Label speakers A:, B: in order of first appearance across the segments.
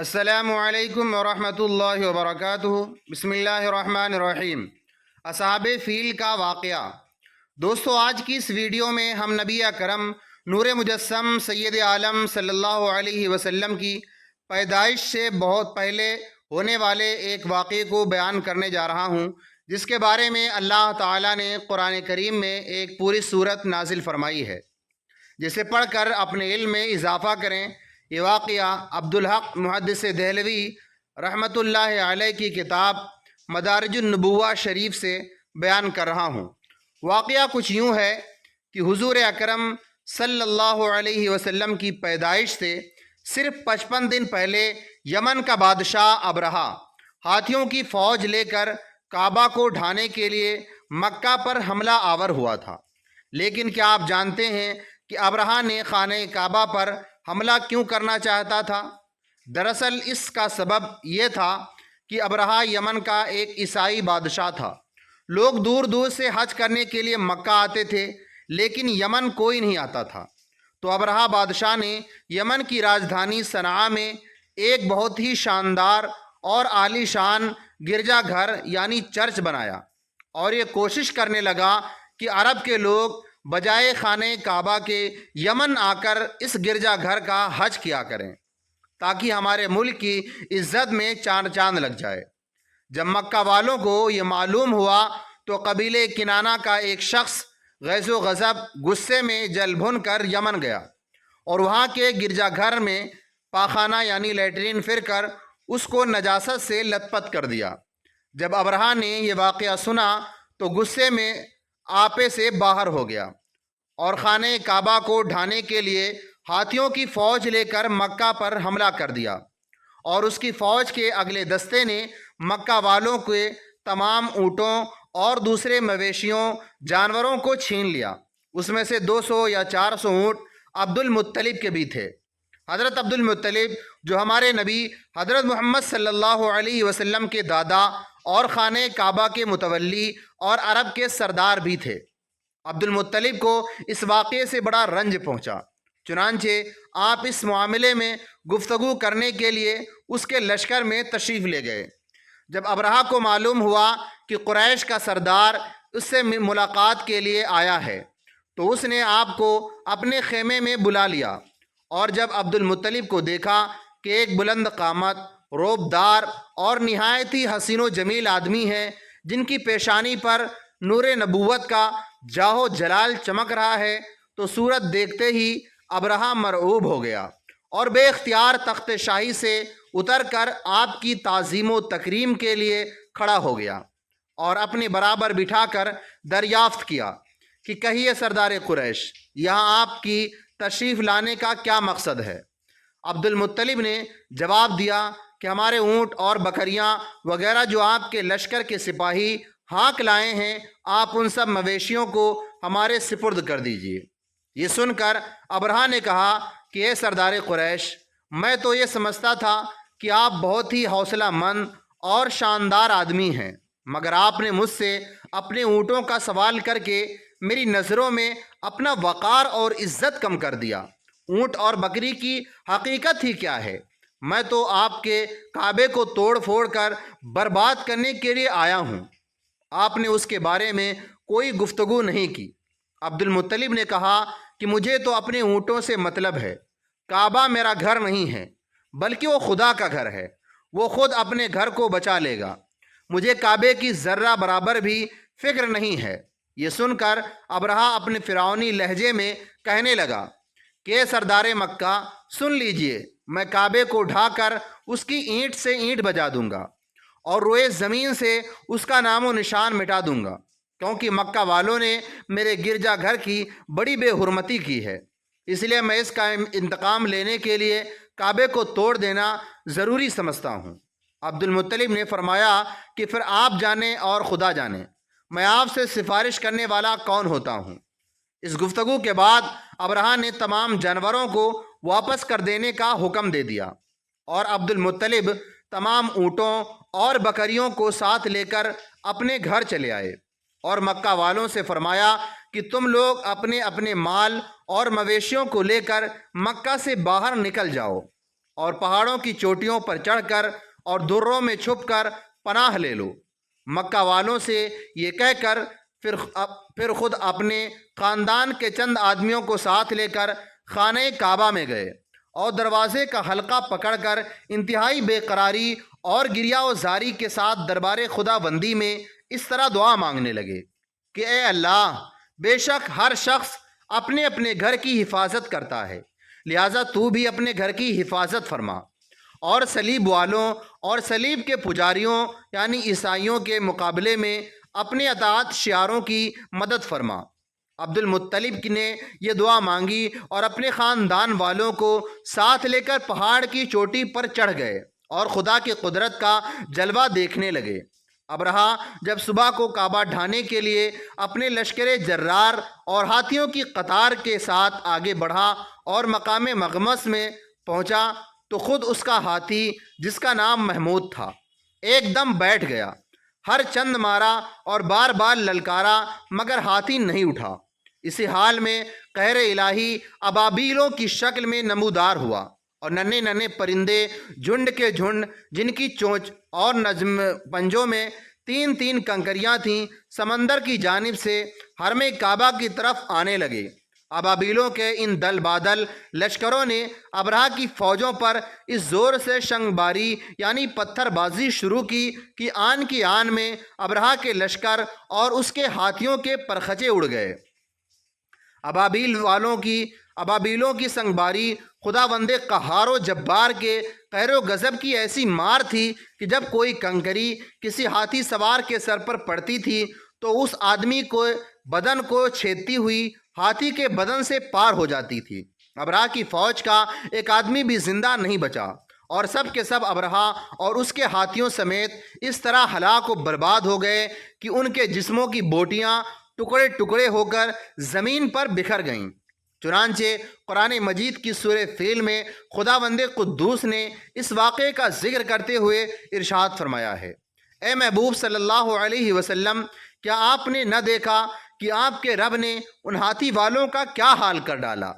A: السلام علیکم ورحمۃ اللہ وبرکاتہ۔ بسم اللہ الرحمن الرحیم۔ اصحاب فیل کا واقعہ۔ دوستو، آج کی اس ویڈیو میں ہم نبی اکرم نور مجسم سید عالم صلی اللہ علیہ وسلم کی پیدائش سے بہت پہلے ہونے والے ایک واقعے کو بیان کرنے جا رہا ہوں، جس کے بارے میں اللہ تعالیٰ نے قرآن کریم میں ایک پوری سورت نازل فرمائی ہے، جسے پڑھ کر اپنے علم میں اضافہ کریں۔ یہ واقعہ عبدالحق محدث دہلوی رحمۃ اللہ علیہ کی کتاب مدارج النبوہ شریف سے بیان کر رہا ہوں۔ واقعہ کچھ یوں ہے کہ حضور اکرم صلی اللہ علیہ وسلم کی پیدائش سے صرف 55 دن پہلے یمن کا بادشاہ ابرہہ ہاتھیوں کی فوج لے کر کعبہ کو ڈھانے کے لیے مکہ پر حملہ آور ہوا تھا۔ لیکن کیا آپ جانتے ہیں کہ ابرہہ نے خانہ کعبہ پر حملہ کیوں کرنا چاہتا تھا؟ دراصل اس کا سبب یہ تھا کہ ابرہہ یمن کا ایک عیسائی بادشاہ تھا۔ لوگ دور دور سے حج کرنے کے لیے مکہ آتے تھے، لیکن یمن کوئی نہیں آتا تھا۔ تو ابرہہ بادشاہ نے یمن کی راجدھانی صنعاء میں ایک بہت ہی شاندار اور عالی شان گرجا گھر یعنی چرچ بنایا، اور یہ کوشش کرنے لگا کہ عرب کے لوگ بجائے خانہ کعبہ کے یمن آ کر اس گرجا گھر کا حج کیا کریں، تاکہ ہمارے ملک کی عزت میں چاند لگ جائے۔ جب مکہ والوں کو یہ معلوم ہوا تو قبیلے کنانہ کا ایک شخص غیظ و غضب غصے میں جل بھن کر یمن گیا اور وہاں کے گرجا گھر میں پاخانہ یعنی لیٹرین پھر کر اس کو نجاست سے لت پت کر دیا۔ جب ابرہہ نے یہ واقعہ سنا تو غصے میں آپے سے باہر ہو گیا اور خانہ کعبہ کو ڈھانے کے لیے ہاتھیوں کی فوج لے کر مکہ پر حملہ کر دیا، اور اس کی فوج کے اگلے دستے نے مکہ والوں کے تمام اونٹوں اور دوسرے مویشیوں جانوروں کو چھین لیا۔ اس میں سے 200 یا 400 اونٹ عبد المطلب کے بھی تھے۔ حضرت عبد المطلب جو ہمارے نبی حضرت محمد صلی اللہ علیہ وسلم کے دادا اور خانہ کعبہ کے متولی اور عرب کے سردار بھی تھے۔ عبد المطلب کو اس واقعے سے بڑا رنج پہنچا، چنانچہ آپ اس معاملے میں گفتگو کرنے کے لیے اس کے لشکر میں تشریف لے گئے۔ جب ابرہہ کو معلوم ہوا کہ قریش کا سردار اس سے ملاقات کے لیے آیا ہے تو اس نے آپ کو اپنے خیمے میں بلا لیا، اور جب عبد المطلب کو دیکھا کہ ایک بلند قامت، روب دار اور نہایت ہی حسین و جمیل آدمی ہے، جن کی پیشانی پر نور نبوت کا جاہ و جلال چمک رہا ہے، تو صورت دیکھتے ہی ابرہہ مرعوب ہو گیا اور بے اختیار تخت شاہی سے اتر کر آپ کی تعظیم و تکریم کے لیے کھڑا ہو گیا اور اپنے برابر بٹھا کر دریافت کیا کہ کہیے سردار قریش، یہاں آپ کی تشریف لانے کا کیا مقصد ہے؟ عبد المطلب نے جواب دیا کہ ہمارے اونٹ اور بکریاں وغیرہ جو آپ کے لشکر کے سپاہی ہاک لائے ہیں، آپ ان سب مویشیوں کو ہمارے سپرد کر دیجیے۔ یہ سن کر ابرہہ نے کہا کہ اے سردار قریش، میں تو یہ سمجھتا تھا کہ آپ بہت ہی حوصلہ مند اور شاندار آدمی ہیں، مگر آپ نے مجھ سے اپنے اونٹوں کا سوال کر کے میری نظروں میں اپنا وقار اور عزت کم کر دیا۔ اونٹ اور بکری کی حقیقت ہی کیا ہے؟ میں تو آپ کے کعبے کو توڑ پھوڑ کر برباد کرنے کے لیے آیا ہوں۔ آپ نے اس کے بارے میں کوئی گفتگو نہیں کی۔ عبد المطلب نے کہا کہ مجھے تو اپنے اونٹوں سے مطلب ہے، کعبہ میرا گھر نہیں ہے بلکہ وہ خدا کا گھر ہے، وہ خود اپنے گھر کو بچا لے گا، مجھے کعبے کی ذرہ برابر بھی فکر نہیں ہے۔ یہ سن کر ابرہہ اپنے فرعونی لہجے میں کہنے لگا کہ اے سردار مکہ، سن لیجئے، میں کعبے کو ڈھا کر اس کی اینٹ سے اینٹ بجا دوں گا اور روئے زمین سے اس کا نام و نشان مٹا دوں گا، کیونکہ مکہ والوں نے میرے گرجا گھر کی بڑی بے حرمتی کی ہے، اس لیے میں اس کا انتقام لینے کے لیے کعبے کو توڑ دینا ضروری سمجھتا ہوں۔ عبد المطلب نے فرمایا کہ پھر آپ جانیں اور خدا جانے، میں آپ سے سفارش کرنے والا کون ہوتا ہوں۔ اس گفتگو کے بعد ابرہہ نے تمام جانوروں کو واپس کر دینے کا حکم دے دیا، اور عبد المطلب تمام اونٹوں اور بکریوں کو ساتھ لے کر اپنے گھر چلے آئے اور مکہ والوں سے فرمایا کہ تم لوگ اپنے اپنے مال اور مویشیوں کو لے کر مکہ سے باہر نکل جاؤ اور پہاڑوں کی چوٹیوں پر چڑھ کر اور دروں میں چھپ کر پناہ لے لو۔ مکہ والوں سے یہ کہہ کر پھر خود اپنے خاندان کے چند آدمیوں کو ساتھ لے کر خانہ کعبہ میں گئے اور دروازے کا حلقہ پکڑ کر انتہائی بے قراری اور گریہ و زاری کے ساتھ دربار خدا بندی میں اس طرح دعا مانگنے لگے کہ اے اللہ، بے شک ہر شخص اپنے اپنے گھر کی حفاظت کرتا ہے، لہٰذا تو بھی اپنے گھر کی حفاظت فرما، اور صلیب والوں اور صلیب کے پجاریوں یعنی عیسائیوں کے مقابلے میں اپنے اطاعت شعاروں کی مدد فرما۔ عبد المطلب نے یہ دعا مانگی اور اپنے خاندان والوں کو ساتھ لے کر پہاڑ کی چوٹی پر چڑھ گئے اور خدا کی قدرت کا جلوہ دیکھنے لگے۔ ابرہہ جب صبح کو کعبہ ڈھانے کے لیے اپنے لشکر جرار اور ہاتھیوں کی قطار کے ساتھ آگے بڑھا اور مقام مغمس میں پہنچا تو خود اس کا ہاتھی، جس کا نام محمود تھا، ایک دم بیٹھ گیا۔ ہر چند مارا اور بار بار للکارا مگر ہاتھی نہیں اٹھا۔ اسی حال میں قہر الہی ابابیلوں کی شکل میں نمودار ہوا اور ننھے ننھے پرندے جھنڈ کے جھنڈ، جن کی چونچ اور نظم پنجوں میں تین تین کنکریاں تھیں، سمندر کی جانب سے حرم کعبہ کی طرف آنے لگے۔ ابابیلوں کے ان دل بادل لشکروں نے ابرہہ کی فوجوں پر اس زور سے شنگ باری یعنی پتھر بازی شروع کی آن میں ابرہہ کے لشکر اور اس کے ہاتھیوں کے پرخچے اڑ گئے۔ ابابیلوں کی سنگ باری خداوند قہار و جبار کے قہر و غضب کی ایسی مار تھی کہ جب کوئی کنکری کسی ہاتھی سوار کے سر پر پڑتی تھی تو اس آدمی کو بدن کو چھیدتی ہوئی ہاتھی کے بدن سے پار ہو جاتی تھی۔ ابرہہ کی فوج کا ایک آدمی بھی زندہ نہیں بچا اور سب کے سب ابرہہ اور اس کے ہاتھیوں سمیت اس طرح ہلاک و برباد ہو گئے کہ ان کے جسموں کی بوٹیاں ٹکڑے ٹکڑے ہو کر زمین پر بکھر گئیں۔ چنانچہ قرآن مجید کی سورہ فیل میں خداوند قدوس نے اس واقعے کا ذکر کرتے ہوئے ارشاد فرمایا ہے، اے محبوب صلی اللہ علیہ وسلم، کیا آپ نے نہ دیکھا کہ آپ کے رب نے ان ہاتھی والوں کا کیا حال کر ڈالا؟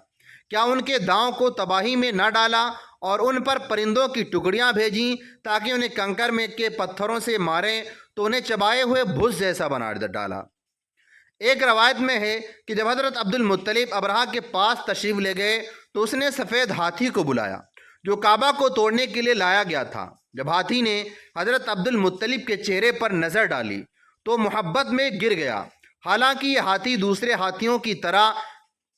A: کیا ان کے داؤں کو تباہی میں نہ ڈالا اور ان پر پرندوں کی ٹکڑیاں بھیجیں تاکہ انہیں کنکر میں کے پتھروں سے ماریں تو انہیں چبائے ہوئے بھس جیسا بنا ڈالا۔ ایک روایت میں ہے کہ جب حضرت عبد المطلب ابرہہ کے پاس تشریف لے گئے تو اس نے سفید ہاتھی کو بلایا جو کعبہ کو توڑنے کے لیے لایا گیا تھا۔ جب ہاتھی نے حضرت عبد المطلب کے چہرے پر نظر ڈالی تو محبت میں گر گیا، حالانکہ یہ ہاتھی دوسرے ہاتھیوں کی طرح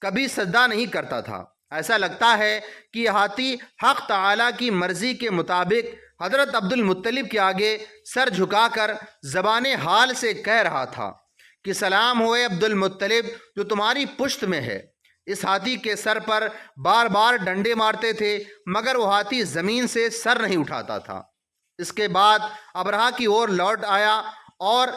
A: کبھی سجدہ نہیں کرتا تھا۔ ایسا لگتا ہے کہ یہ ہاتھی حق تعالیٰ کی مرضی کے مطابق حضرت عبد المطلب کے آگے سر جھکا کر زبان حال سے کہہ رہا تھا کہ سلام ہوئے عبد المطلب جو تمہاری پشت میں ہے۔ اس ہاتھی کے سر پر بار بار ڈنڈے مارتے تھے مگر وہ ہاتھی زمین سے سر نہیں اٹھاتا تھا۔ اس کے بعد ابرہہ کی اور لوٹ آیا اور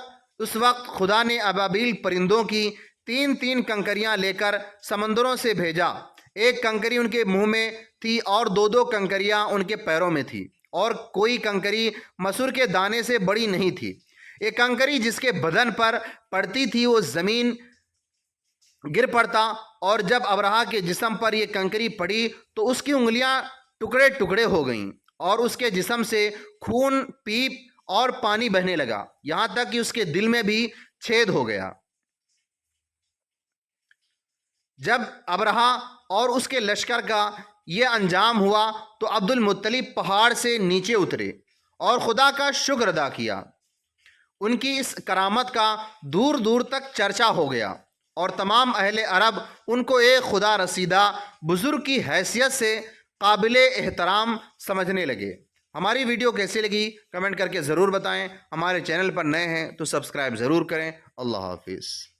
A: اس وقت خدا نے ابابیل پرندوں کی تین تین کنکریاں لے کر سمندروں سے بھیجا۔ ایک کنکری ان کے منہ میں تھی اور دو کنکریاں ان کے پیروں میں تھی، اور کوئی کنکری مسور کے دانے سے بڑی نہیں تھی۔ ایک کنکری جس کے بدن پر پڑتی تھی وہ زمین گر پڑتا، اور جب ابرہہ کے جسم پر یہ کنکری پڑی تو اس کی انگلیاں ٹکڑے ٹکڑے ہو گئیں اور اس کے جسم سے خون، پیپ اور پانی بہنے لگا، یہاں تک کہ اس کے دل میں بھی چھید ہو گیا۔ جب ابرہہ اور اس کے لشکر کا یہ انجام ہوا تو عبد المطلب پہاڑ سے نیچے اترے اور خدا کا شکر ادا کیا۔ ان کی اس کرامت کا دور دور تک چرچا ہو گیا اور تمام اہل عرب ان کو ایک خدا رسیدہ بزرگ کی حیثیت سے قابل احترام سمجھنے لگے۔ ہماری ویڈیو کیسی لگی کمنٹ کر کے ضرور بتائیں۔ ہمارے چینل پر نئے ہیں تو سبسکرائب ضرور کریں۔ اللہ حافظ۔